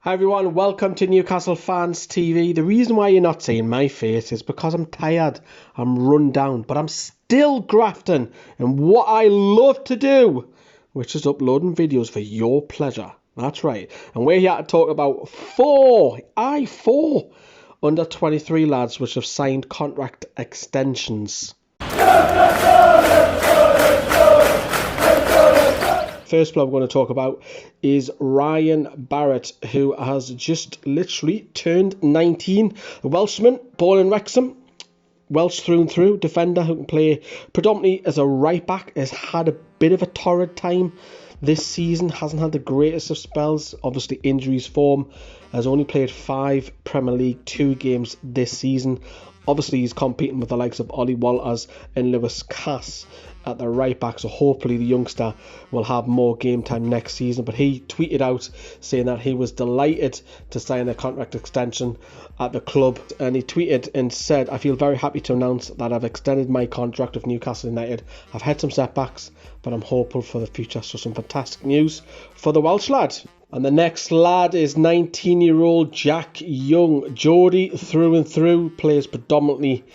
Hi everyone, welcome to Newcastle Fans TV. The reason why you're not seeing my face is because I'm tired, I'm run down, but I'm still grafting in what I love to do, which is uploading videos for your pleasure. That's right. And we're here to talk about four under 23 lads which have signed contract extensions. First player we're going to talk about is Ryan Barrett, who has just literally turned 19. A Welshman, born in Wrexham, Welsh through and through, defender who can play predominantly as a right back, has had a bit of a torrid time this season, hasn't had the greatest of spells, obviously injuries form, has only played 5 Premier League 2 games this season. Obviously he's competing with the likes of Ollie Walters and Lewis Cass at the right back, so hopefully the youngster will have more game time next season. But he tweeted out saying that he was delighted to sign a contract extension at the club, and he tweeted and said, "I feel very happy to announce that I've extended my contract with Newcastle United. I've had some setbacks, but I'm hopeful for the future." So some fantastic news for the Welsh lad. And the next lad is 19-year-old Jack Young. Geordie through and through, plays predominantly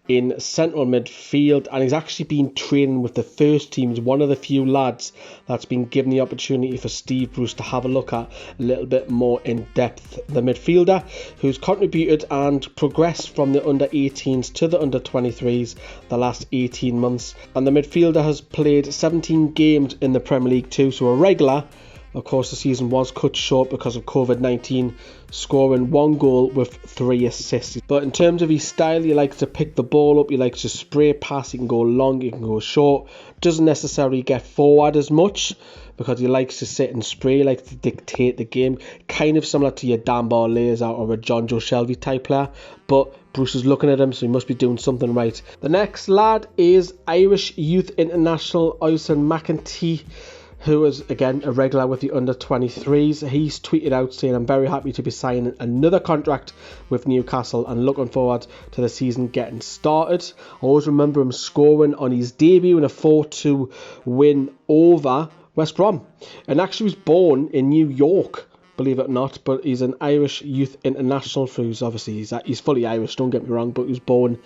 in central midfield, and he's actually been training with the first team. He's one of the few lads that's been given the opportunity for Steve Bruce to have a look at a little bit more in depth. The midfielder who's contributed and progressed from the under 18s to the under 23s the last 18 months, and the midfielder has played 17 games in the Premier League 2, so a regular. Of course, the season was cut short because of COVID-19, scoring 1 goal with 3 assists. But in terms of his style, he likes to pick the ball up, he likes to spray pass, he can go long, he can go short. Doesn't necessarily get forward as much because he likes to sit and spray, he likes to dictate the game. Kind of similar to your Dan Barlaser or a John Joe Shelby type player. But Bruce is looking at him, so he must be doing something right. The next lad is Irish Youth International Osen McEntee, who is again a regular with the under 23s. He's tweeted out saying, "I'm very happy to be signing another contract with Newcastle and looking forward to the season getting started." I always remember him scoring on his debut in a 4-2 win over West Brom, and actually was born in New York, believe it or not, but he's an Irish Youth International. Obviously he's fully Irish, don't get me wrong, but he was born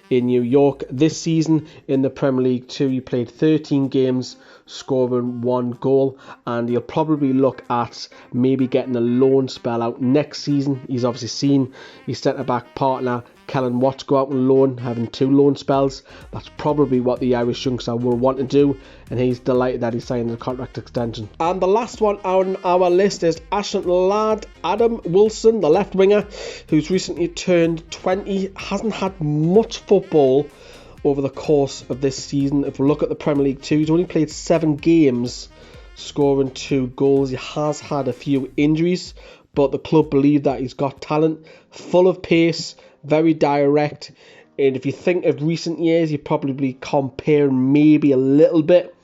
in New York. This season in the Premier League 2, he played 13 games, scoring 1 goal, and he'll probably look at maybe getting a loan spell out next season. He's obviously seen his centre-back partner Kellen Watts go out on loan, having 2 loan spells. That's probably what the Irish youngster will want to do, and he's delighted that he signed a contract extension. And the last one on our list is Ashton lad Adam Wilson, the left winger, who's recently turned 20. Hasn't had much football over the course of this season. If we look at the Premier League 2, he's only played 7 games, scoring 2 goals. He has had a few injuries, but the club believe that he's got talent, full of pace, very direct. And if you think of recent years, you probably compare maybe a little bit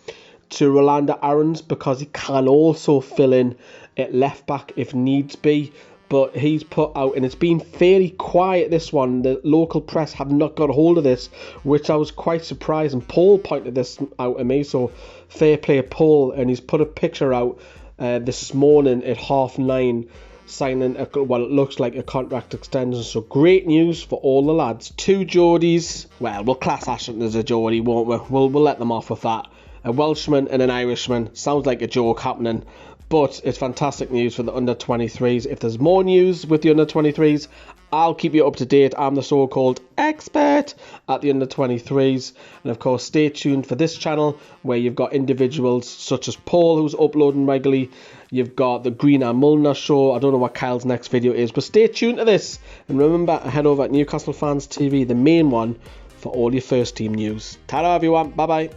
to Rolando Aarons, because he can also fill in at left back if needs be. But he's put out, and it's been fairly quiet, this one. The local press have not got a hold of this, which I was quite surprised, and Paul pointed this out to me, so fair play Paul. And he's put a picture out this morning at 9:30, signing what it looks like a contract extension. So great news for all the lads. 2 Geordies, well, we'll class Ashton as a Geordie, won't we? We'll let them off with that. A Welshman and an Irishman, sounds like a joke happening, but it's fantastic news for the under 23s. If there's more news with the under 23s, I'll keep you up to date. I'm the so-called expert at the under 23s. And of course, stay tuned for this channel where you've got individuals such as Paul, who's uploading regularly. You've got the Green and Mulliner show. I don't know what Kyle's next video is, but stay tuned to this. And remember, head over at Newcastle Fans TV, the main one, for all your first team news. Ta-ra everyone, bye-bye.